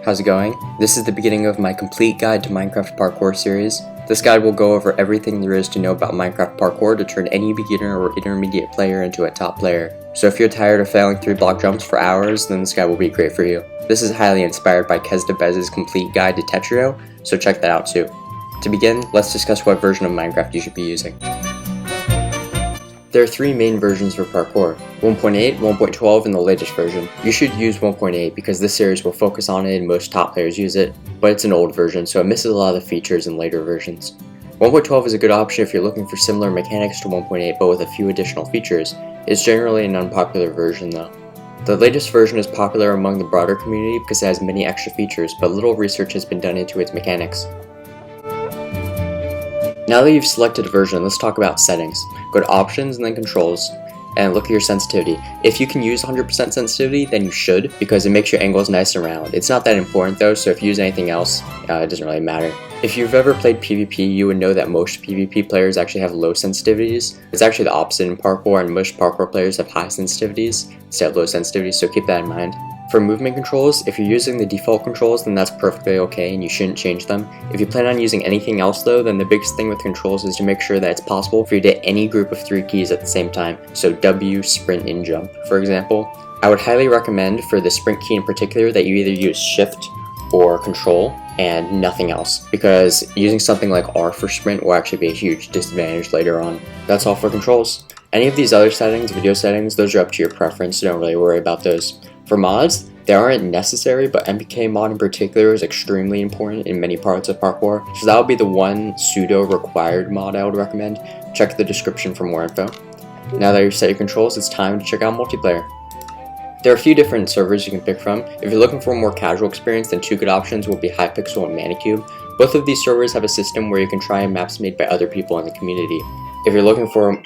How's it going? This is the beginning of my complete guide to Minecraft parkour series. This guide will go over everything there is to know about Minecraft parkour to turn any beginner or intermediate player into a top player. So if you're tired of failing 3-block jumps for hours, then this guide will be great for you. This is highly inspired by Kezdevez's complete guide to Tetrio, so check that out too. To begin, let's discuss what version of Minecraft you should be using. There are 3 main versions for parkour, 1.8, 1.12, and the latest version. You should use 1.8 because this series will focus on it and most top players use it, but it's an old version so it misses a lot of the features in later versions. 1.12 is a good option if you're looking for similar mechanics to 1.8 but with a few additional features. It's generally an unpopular version though. The latest version is popular among the broader community because it has many extra features, but little research has been done into its mechanics. Now that you've selected a version, let's talk about settings. Go to options and then controls, and look at your sensitivity. If you can use 100% sensitivity, then you should, because it makes your angles nice and round. It's not that important though, so if you use anything else, it doesn't really matter. If you've ever played PvP, you would know that most PvP players actually have low sensitivities. It's actually the opposite in parkour, and most parkour players have high sensitivities instead of low sensitivities, so keep that in mind. For movement controls, if you're using the default controls, then that's perfectly okay and you shouldn't change them. If you plan on using anything else though, then the biggest thing with controls is to make sure that it's possible for you to hit any group of 3 keys at the same time. So W, sprint, and jump, for example. I would highly recommend for the sprint key in particular that you either use shift or control and nothing else, because using something like R for sprint will actually be a huge disadvantage later on. That's all for controls. Any of these other settings, video settings, those are up to your preference, so don't really worry about those. For mods, they aren't necessary, but MPK Mod in particular is extremely important in many parts of parkour, so that would be the one pseudo-required mod I would recommend. Check the description for more info. Now that you've set your controls, it's time to check out multiplayer. There are a few different servers you can pick from. If you're looking for a more casual experience, then 2 good options will be Hypixel and Manicube. Both of these servers have a system where you can try maps made by other people in the community. If you're looking for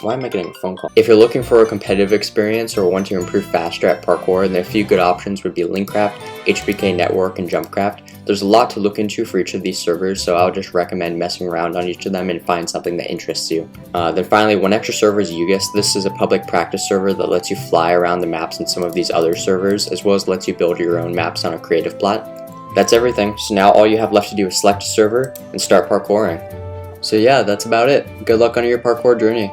Why am I getting a phone call? If you're looking for a competitive experience or want to improve faster at parkour, then a few good options would be Linkcraft, HPK Network, and Jumpcraft. There's a lot to look into for each of these servers, so I'll just recommend messing around on each of them and find something that interests you. Then finally, one extra server is Ugis. This is a public practice server that lets you fly around the maps in some of these other servers, as well as lets you build your own maps on a creative plat. That's everything, so now all you have left to do is select a server and start parkouring. So yeah, that's about it. Good luck on your parkour journey.